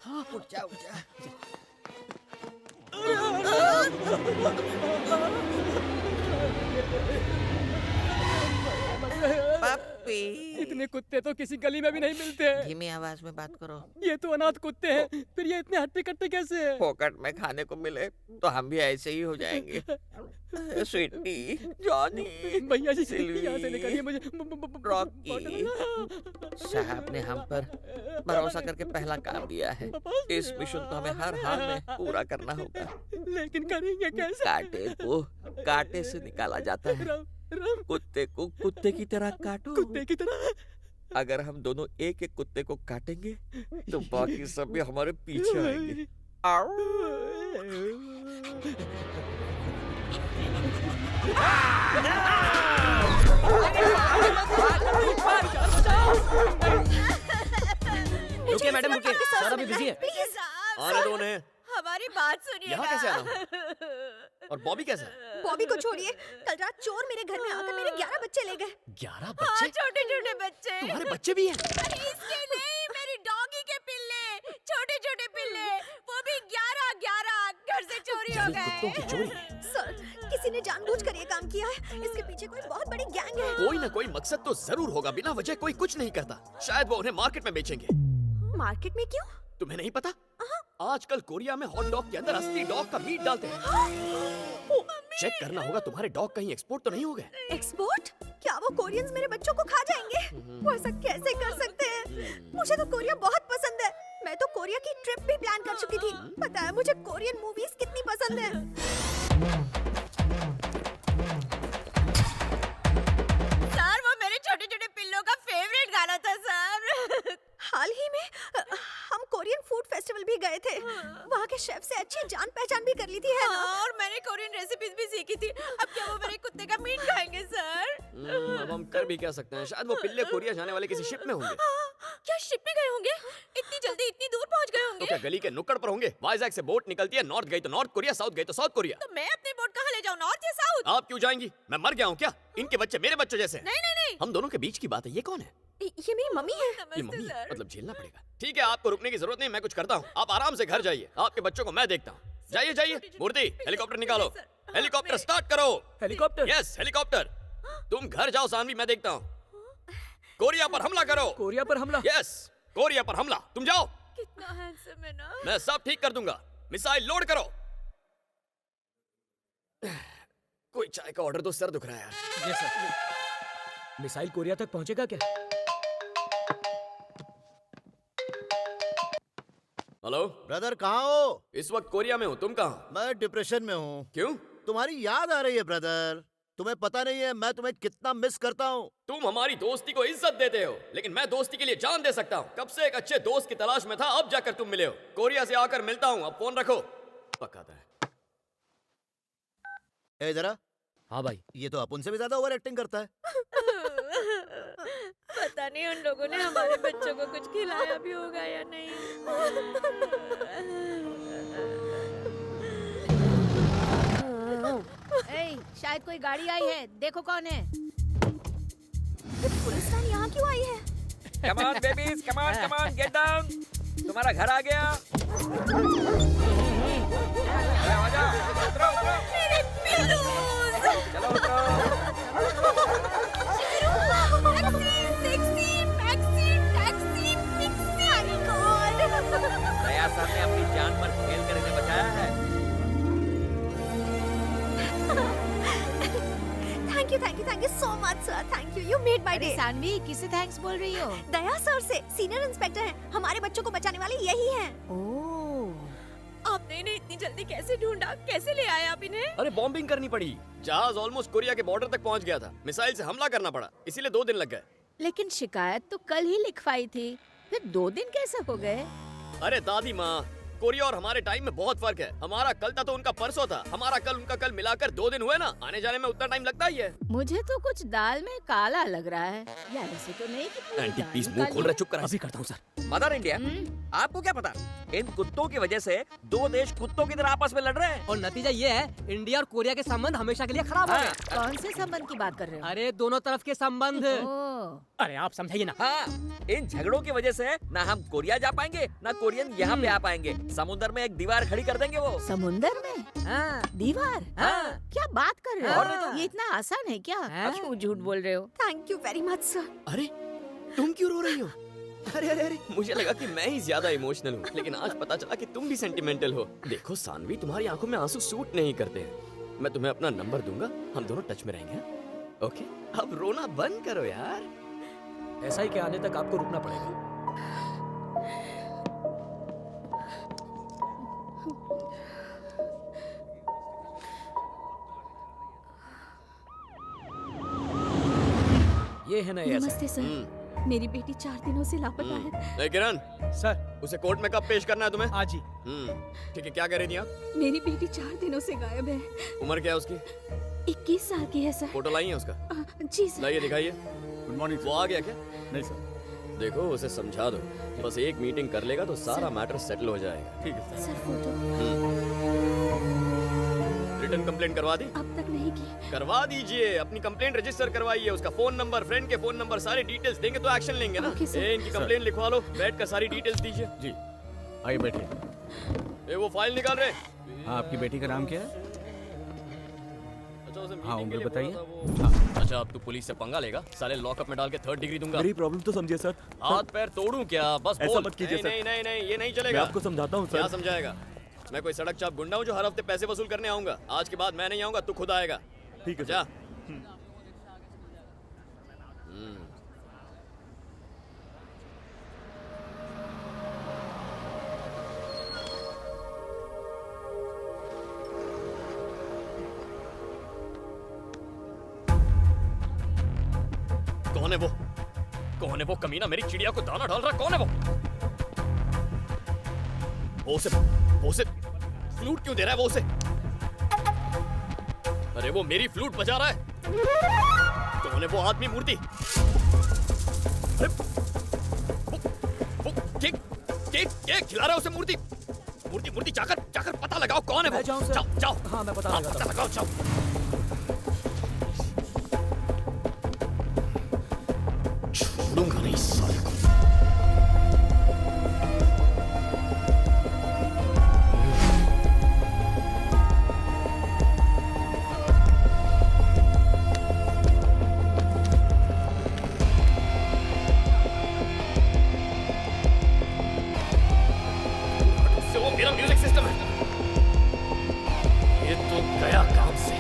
उठ जा उठ जा। पप्पी, इतने कुत्ते तो किसी गली में भी नहीं मिलते। धीमी आवाज में बात करो। ये तो अनाथ कुत्ते हैं, फिर ये इतने हट्टे कट्टे कैसे हैं? फोकट में खाने को मिले तो हम भी ऐसे ही हो जाएंगे। स्वीटी, जॉनी, भैया जी सिल्वी, यहाँ से निकालिए मुझे। रॉकी। साहब ने हम पर भरोसा करके पहला काम दिया है। इस मिशन को हमें हर हाल में पूरा करना होगा। लेकिन करेंगे कैसे? कांटे को कांटे से निकाला जाता है। राम, कुत्ते को कुत्ते की तरह काटो। कुत्ते की तरह। अगर हम दोनों एक एक कुत्ते को काटेंगे तो बाकी सब भी हमारे पीछे आएंगे। आओ। रुकिए मैडम, रुकिए, सर अभी बिजी है। आने दो उन्हें। हमारी बात सुनिए। यहाँ कैसे आना? और बॉबी कैसा है? बॉबी को छोड़िए, कल रात चोर मेरे घर में आकर मेरे 11 बच्चे ले गए। 11 हाँ, बच्चे? छोटे छोटे बच्चे। तुम्हारे बच्चे भी हैं? इसके नहीं, मेरी डॉगी के पिल्ले, छोटे छोटे पिल्ले, वो भी 11 घर से चोरी हो जंगली कुत्तों की गए। चोरी? सर, किसी ने जानबूझकर ये काम किया है। इसके पीछे कोई बहुत बड़ी गैंग है। कोई ना कोई मकसद तो जरूर होगा। बिना वजह कोई कुछ नहीं करता। शायद वो उन्हें मार्केट में बेचेंगे। मार्केट में क्यों? तुम्हें नहीं पता? आजकल कोरिया में हॉट डॉग के अंदर असली डॉग का मीट डालते हैं। चेक करना होगा तुम्हारे डॉग कहीं एक्सपोर्ट तो नहीं हो गए। एक्सपोर्ट? क्या वो कोरियंस मेरे बच्चों को खा जाएंगे? वो ऐसा कैसे कर सकते हैं? मुझे तो कोरिया बहुत पसंद है। मैं तो कोरिया की ट्रिप भी प्लान कर चुकी थी। पता है मुझे कोरियन मूवीज कितनी पसंद है। सर, वो मेरे छोटे छोटे पिल्लों का फेवरेट गाना था सर। हाल ही में हम कोरियन फूड फेस्टिवल भी गए थे। वहाँ के शेफ से अच्छी जान पहचान भी कर ली थी, है ना? और मैंने कोरियन रेसिपीज भी सीखी थी। अब क्या वो मेरे कुत्ते का मीट खाएंगे सर? अब हम कर भी क्या सकते हैं? शायद वो पिल्ले कोरिया जाने वाले किसी शिप में होंगे। क्या शिप में गए होंगे? इतनी जल्दी इतनी दूर पहुँच गए तो होंगे? क्या गली के नुक्कड़ पर होंगे? वाइजैक से बोट निकलती है, नॉर्थ गई तो नॉर्थ कोरिया, साउथ गई तो साउथ कोरिया। तो मैं अपनी बोट कहाँ ले जाऊँ, नॉर्थ या साउथ? आप क्यों जाएंगी? मैं मर गया हूँ क्या? इनके बच्चे मेरे बच्चों जैसे हैं। नहीं नहीं नहीं, हम दोनों के बीच की बात है। ये कौन है? ये मेरी मम्मी है। ये मम्मी है? मतलब झेलना पड़ेगा। ठीक है, आपको रुकने की जरूरत नहीं, मैं कुछ करता हूँ। आप आराम से घर जाइए। आपके बच्चों को मैं देखता हूँ। जाइए जाइए। मूर्ति, हेलीकॉप्टर निकालो। हेलीकॉप्टर स्टार्ट करो। हेलीकॉप्टर? Yes, helicopter. तुम घर जाओ सानवी, मैं देखता हूँ। कोरिया पर हमला करो। कोरिया पर हमला? यस, कोरिया पर हमला। तुम जाओ, कितना हैंडसम है ना? मैं सब ठीक कर दूंगा। मिसाइल लोड करो। कोई चाय का ऑर्डर दो, सर दुख रहा है यार। जी सर। मिसाइल कोरिया तक पहुंचेगा क्या? हेलो ब्रदर, कहाँ हो? इस वक्त कोरिया में हूँ, तुम कहाँ? मैं डिप्रेशन में हूँ। क्यों? तुम्हारी याद आ रही है ब्रदर। तुम्हें पता नहीं है मैं तुम्हें कितना मिस करता हूँ। तुम हमारी दोस्ती को इज्जत देते हो, लेकिन मैं दोस्ती के लिए जान दे सकता हूँ। कब से एक अच्छे दोस्त की तलाश में था, अब जाकर तुम मिले हो। कोरिया से आकर मिलता हूँ, अब फोन रखो। पकाता है। ए जरा, हाँ भाई। ये तो अपन से भी ज्यादा ओवर एक्टिंग करता है। पता नहीं उन लोगों ने हमारे बच्चों को कुछ खिलाया भी होगा या नहीं। शायद कोई गाड़ी आई है, देखो कौन है। पुलिस वैन यहाँ क्यों आई है? Come on babies, come on, get down. तुम्हारा घर आ गया। आजा, उतरो। मेरे पिल्लूज! चलो उतरो। Taxi, my God! Daya sir ने अपनी जान पर खेल कर इन्हें बचाया है। Thank you so much sir. Thank you. You made my day. Saanvi, किसे थैंक्स बोल रही हो? दया सर से, सीनियर इंस्पेक्टर हैं। हमारे बच्चों को बचाने वाले यही हैं। ओह, आपने इन्हें इतनी जल्दी कैसे ढूंढा? कैसे ले आए आप इन्हें? अरे बॉम्बिंग करनी पड़ी। जहाज ऑलमोस्ट कोरिया के बॉर्डर तक पहुंच गया था। मिसाइल से हमला करना पड़ा, इसीलिए 2 दिन लग गए। लेकिन शिकायत तो कल ही लिखवाई थी, फिर 2 दिन कैसे हो गए? अरे दादी माँ, कोरिया और हमारे टाइम में बहुत फर्क है। हमारा कल था तो उनका परसों था। हमारा कल उनका कल मिलाकर 2 दिन हुए ना। आने जाने में उतना टाइम लगता ही है। मुझे तो कुछ दाल में काला लग रहा है। यार ऐसे तो नहीं कि पूरी एंटी दाल प्लीज में मुंह काली खोल है। रहा, चुप कर। अभी करता हूँ सर। मदर इंडिया, आपको क्या पता, इन कुत्तों की वजह से 2 देश कुत्तों की तरह आपस में लड़ रहे हैं। और नतीजा ये है, इंडिया और कोरिया के संबंध हमेशा के लिए खराब हो गए। कौन से संबंध की बात कर रहे हो? अरे दोनों तरफ के संबंध। ओह, अरे आप समझाइए ना। हाँ, इन झगड़ों की वजह से ना हम कोरिया जा पाएंगे ना कोरियन यहाँ पे आ पाएंगे। समुद्र में एक दीवार खड़ी कर देंगे वो। समुंदर में हाँ, दीवार? हाँ। क्या बात कर रहे और हो? नहीं तो। ये इतना आसान है क्या? हाँ। क्यों झूठ बोल रहे हो? Thank you very much sir. अरे तुम क्यों रो रही हो? अरे अरे अरे मुझे लगा कि मैं ही ज्यादा इमोशनल हूँ, लेकिन आज पता चला कि तुम भी सेंटिमेंटल हो। देखो सानवी, तुम्हारी आंखों में आंसू सूट नहीं करते हैं। मैं तुम्हें अपना नंबर दूंगा, हम दोनों टच में रहेंगे। हाँ? ओके, अब रोना बंद करो यार। ऐसा ही के आने तक आपको रुकना पड़ेगा। ये है ना ऐसा। नमस्ते सर। मेरी बेटी 4 दिनों से लापता है। ए किरण, सर उसे कोर्ट में कब पेश करना है तुम्हें? आज ही। ठीक है, क्या कह रही थी आप? मेरी बेटी 4 दिनों से गायब है। उम्र क्या है उसकी? 21 साल की है सर। फोटो लाई है उसका? जी सर। लाइए, दिखाइए। गुड मॉर्निंग वो आ गया क्या? नहीं सर। देखो उसे समझा दो, बस एक मीटिंग कर लेगा तो सारा मैटर सेटल हो जाएगा। ठीक है सर फोटो रिटर्न कंप्लेंट करवा दी? अब तक नहीं की। करवा दीजिए, अपनी कंप्लेंट रजिस्टर करवाइए। उसका फोन नंबर, फ्रेंड के फोन नंबर, सारी डिटेल्स देंगे तो एक्शन लेंगे ना। Okay, sir. इनकी कंप्लेंट लिखवा लो, बैठ कर सारी डिटेल्स दीजिए। जी, आइए बैठिए। वो फाइल निकाल रहे। हाँ, आपकी बेटी का नाम क्या है? अच्छा, उसे हाँ, meeting के उम्र लिए बताइए। बोला था वो। अच्छा, अब तू पुलिस से पंगा लेगा? साले लॉकअप में डाल के 3rd डिग्री दूंगा। मेरी प्रॉब्लम तो समझिए सर। हाथ पैर तोड़ूं क्या? बस ऐसा बोल। मत कीजिए, नहीं, सर। नहीं नहीं नहीं, ये नहीं मैं चलेगा। आपको समझाता हूँ क्या सर। समझाएगा? मैं कोई सड़क चाप गुंडा हूँ जो हर हफ्ते पैसे वसूल करने आऊंगा? आज के बाद मैं नहीं आऊंगा, तू खुद आएगा। ठीक है जा। सर। कौन है वो? कौन है वो कमीना मेरी चिड़िया को दाना डाल रहा? कौन है वो? वो उसे फ्लूट क्यों दे रहा है? वो उसे, अरे वो मेरी फ्लूट बजा रहा है। कौन है वो आदमी? मूर्ति। अरे वो केक केक केक खिला रहा है उसे। मूर्ति मूर्ति मूर्ति, जाकर जाकर पता लगाओ कौन है वो। मैं जाऊं सर? जाओ जाओ। हाँ, मैं पता लगाता पता हूं। लगाओ, जाओ। छोड़ूंगा नहीं इस साले को। उससे वो मेरा म्यूजिक सिस्टम है। ये तो गया काम से।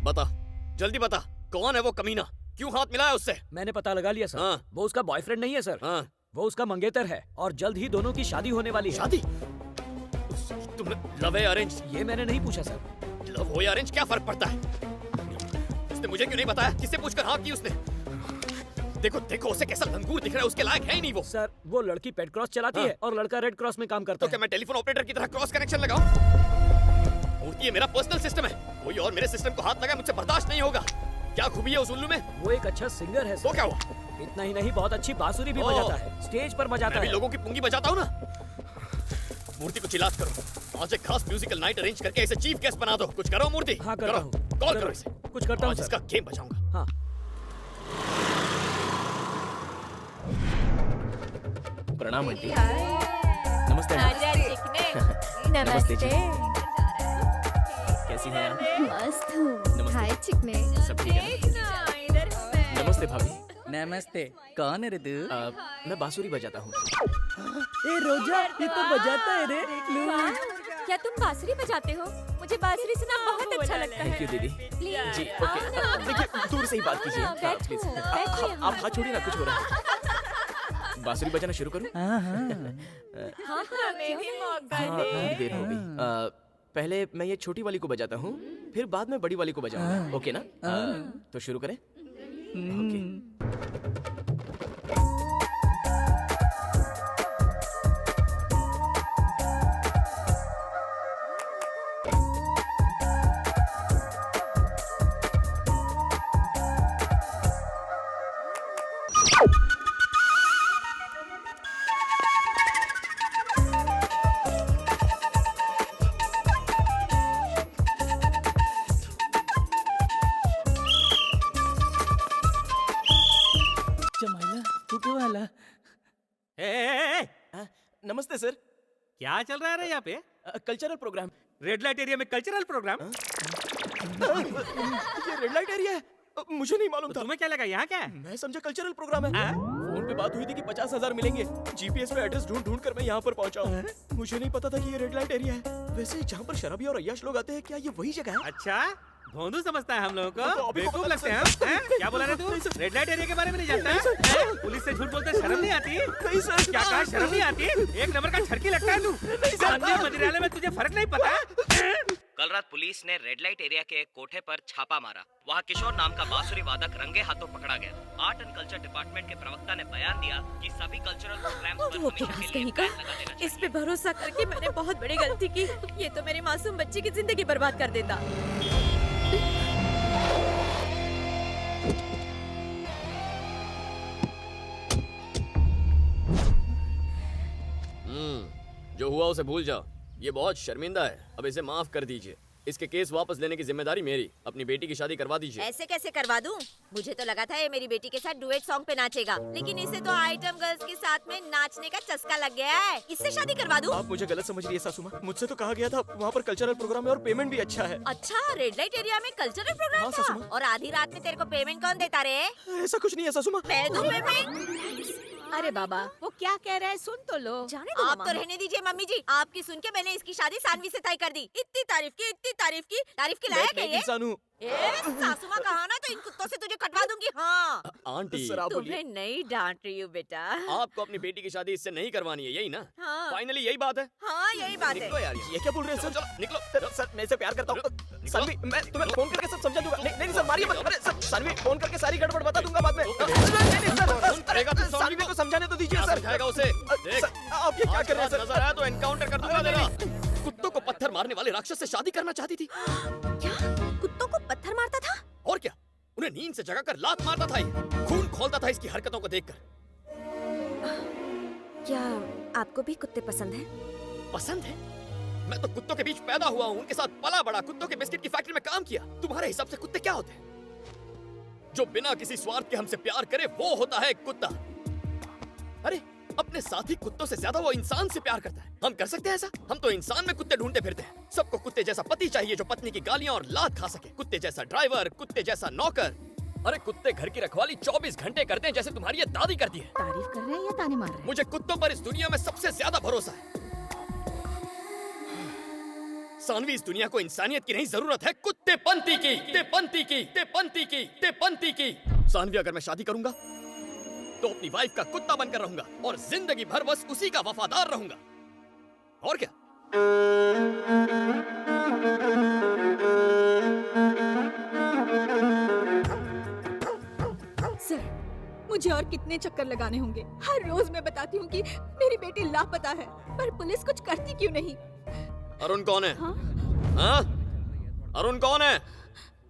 बता, जल्दी बता, कौन है वो कमीना? क्यों हाथ मिलाया उससे? मैंने पता लगा लिया सर। हाँ। वो उसका बॉयफ्रेंड नहीं है सर। हाँ, वो उसका मंगेतर है और जल्द ही दोनों की शादी होने वाली है। शादी? तुमने लव है अरेंज? ये मैंने नहीं पूछा सर। लव हो या अरेंज क्या फर्क पड़ता है? उसने मुझे क्यों नहीं बताया? किससे पूछकर हाँ की उसने? देखो देखो उसे कैसा लंगूर दिख रहा है, उसके लायक है ही नहीं वो। सर वो लड़की पेड क्रॉस चलाती हाँ। है और लड़का रेड क्रॉस में काम करता तो है। क्या मैं टेलीफोन ऑपरेटर की तरह क्रॉस कनेक्शन लगाऊं? मूर्ति ये मेरा पर्सनल सिस्टम है, कोई और मेरे सिस्टम को हाथ लगाए मुझसे बर्दाश्त नहीं होगा। क्या खूबी है उस उल्लू में? वो एक अच्छा सिंगर है तो सर। क्या हुआ? इतना ही नहीं, बहुत अच्छी बांसुरी भी ओह। बजाता है, स्टेज पर बजाता मैं भी है। लोगों की पुंगी बजाता हूँ ना। मूर्ति को चिल्लात करो, आज एक खास म्यूजिकल नाइट अरेंज करके इसे चीफ गेस्ट बना दो। कुछ करो मूर्ति। हाँ, करता करो। हूँ। कॉल जरूर। करो इसे। कुछ करता हूँ आज सर। इसका गेम बजाऊंगा। हाँ। प्रणाम आंटी। नमस्ते आंटी। नमस्ते। कैसी हैं आप? मस्त हूँ। नमस्ते। हाय चिकने। सब ठीक है ना? नमस्ते भाभी। नमस्ते। कौन है रे तू? मैं बांसुरी बजाता हूँ। ए रोजा, ये तो बजाता है रे। क्या तुम बांसुरी बजाते हो? मुझे बांसुरी सुनना बहुत अच्छा लगता है। थैंक यू दीदी। प्लीज जी ओके। देखिए दूर से ही बात कीजिए। हाँ, बैठो, प्लीज। बैठिए आप हाथ छोड़िए ना, कुछ हो रहा है। बांसुरी बजाना शुरू करूँ? हाँ हाँ। हाँ, हमें भी मौका हाँ, बहुत देर हो गई। पहले मैं ये छोटी वाली को बजाता हूँ, फिर बाद में बड़ी वाली को बजाऊंगा। ओके ना? तो शुरू करें? ओके। नमस्ते सर। क्या चल रहा है रे यहाँ पे? Cultural programme. Red light area में कल्चरल प्रोग्राम? ये रेड लाइट एरिया है। मुझे नहीं मालूम था। तुम्हें क्या लगा यहाँ क्या है? मैं समझा कल्चरल प्रोग्राम है। हाँ? फोन पे बात हुई थी कि 50,000 मिलेंगे। जीपीएस में एड्रेस ढूंढ ढूंढ कर मैं यहाँ पर पहुंचा हूँ। मुझे नहीं पता था कि ये रेड लाइट एरिया है। वैसे जहाँ पर शराबी और अय्याश लोग आते हैं, क्या ये वही जगह है? अच्छा, भोंदू समझता है हम लोगों तो को? अभी बेवकूफ पता लगते हैं हम? हैं? क्या बोला रे तू? रेड लाइट एरिया के बारे में नहीं जानता है? पुलिस से झूठ बोलते शर्म नहीं आती? नहीं सर। क्या कहा, शर्म नहीं आती? एक नंबर का छड़की लगता है तू। मंदिर मंदिरालय में तुझे फर्क नहीं पता? कल रात पुलिस ने रेड लाइट एरिया के एक कोठे पर छापा मारा। वहाँ किशोर नाम का बांसुरी वादक रंगे हाथों पकड़ा गया। आर्ट एंड कल्चर डिपार्टमेंट के प्रवक्ता ने बयान दिया कि सभी कल्चरल प्रोग्राम्स पर वो हमेशा क्या के कहीं लिए का? बैन लगा देना इस चाहिए। पे भरोसा करके मैंने बहुत बड़ी गलती की। ये तो मेरी मासूम बच्ची की जिंदगी बर्बाद कर देता। जो हुआ उसे भूल जाओ। ये बहुत शर्मिंदा है, अब इसे माफ कर दीजिए। इसके केस वापस लेने की जिम्मेदारी मेरी। अपनी बेटी की शादी करवा दीजिए। ऐसे कैसे करवा दूं? मुझे तो लगा था ये मेरी बेटी के साथ डुएट सॉन्ग पे नाचेगा, लेकिन इसे तो आइटम गर्ल्स के साथ में नाचने का चस्का लग गया है। इससे शादी करवा दूं? आप मुझे गलत समझ रही है सासू माँ। मुझसे तो कहा गया था वहाँ पर कल्चरल प्रोग्राम है और पेमेंट भी अच्छा है। अच्छा, रेड लाइट एरिया में कल्चरल प्रोग्राम हाँ, था? सासू माँ। और आधी रात में तेरे को पेमेंट कौन देता रे? ऐसा कुछ नहीं है सासू माँ। मैं दूं पेमेंट? अरे बाबा, वो क्या कह रहा है सुन तो लो। जाने दो, आप तो रहने दीजिए मम्मी जी। आपकी सुन के मैंने इसकी शादी सानवी से तय कर दी। इतनी तारीफ की, तारीफ के मैं लायक है एक ये? इंसान हूँ। सासू माँ कहा ना तो इन कुत्तों से तुझे कटवा दूंगी। हाँ, आंटी, सर आप बोलिए। तुम्हें नहीं डांट रही हूँ बेटा। आपको अपनी बेटी की शादी इससे नहीं करवानी है, यही ना? हाँ। फाइनली यही बात है। हाँ, यही बात है। निकलो यार, ये क्या बोल रहे हैं सर? चलो, निकलो। सर मैं इसे प्यार करता हूँ। सानवी, मैं तुम्हें फोन करके सब समझा दूंगा। नहीं सर, मारिए मत। अरे सर, सानवी फोन करके सारी गड़बड़ बता दूंगा बाद में। नहीं सर, करेगा तो सानवी को समझाने तो दीजिए सर। समझाएगा उसे। देख, सर, आप ये क्या कर रहे हैं सर? नजर आया तो एनकाउंटर कर दूंगा तेरा। कुत्तों को पत्थर मारने वाले राक्षस से शादी करना चाहती थी। क्या कुत्तों को पत्थर मारता था? और क्या, उन्हें नींद से जगाकर लात मारता था ये। खून खोलता था इसकी हरकतों को देखकर। क्या आपको भी कुत्ते पसंद हैं? पसंद है? मैं तो कुत्तों के बीच पैदा हुआ हूँ, उनके साथ पला बड़ा, कुत्तों के बिस्किट की फैक्ट्री में काम किया। तुम्हारे हिसाब से कुत्ते क्या होते हैं? जो बिना किसी स्वार्थ के हमसे प्यार करे वो होता है कुत्ता। अरे अपने साथी कुत्तों से ज्यादा वो इंसान से प्यार करता है। हम कर सकते हैं ऐसा? हम तो इंसान में कुत्ते ढूंढते फिरते हैं। सबको कुत्ते जैसा पति चाहिए जो पत्नी की गालियां और लात खा सके, कुत्ते जैसा ड्राइवर, कुत्ते जैसा नौकर। अरे कुत्ते घर की रखवाली 24 घंटे करते हैं जैसे तुम्हारी ये दादी करती है। तारीफ कर रहे हैं या ताने मार रहे हैं? मुझे कुत्तों पर इस दुनिया में सबसे ज्यादा भरोसा है। सानवी, इस दुनिया को इंसानियत की नहीं जरूरत है, कुत्तेपंती की। सानवी, अगर मैं शादी करूंगा तो अपनी वाइफ का कुत्ता बनकर रहूंगा और जिंदगी भर बस उसी का वफादार रहूंगा। और क्या? सर, मुझे और कितने चक्कर लगाने होंगे? हर रोज मैं बताती हूँ कि मेरी बेटी लापता है, पर पुलिस कुछ करती क्यों नहीं? अरुण कौन है? हाँ? हाँ? अरुण कौन है?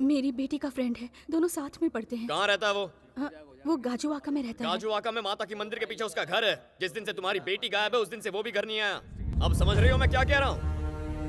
मेरी बेटी का फ्रेंड है, दोनों साथ में पढ़ते हैं। कहाँ रहता है वो? हाँ, वो गाजुआका में रहता है। गाजुआका में माता की मंदिर के पीछे उसका घर है। जिस दिन से तुम्हारी बेटी गायब है उस दिन से वो भी घर नहीं आया। अब समझ रही हो मैं क्या कह रहा हूँ?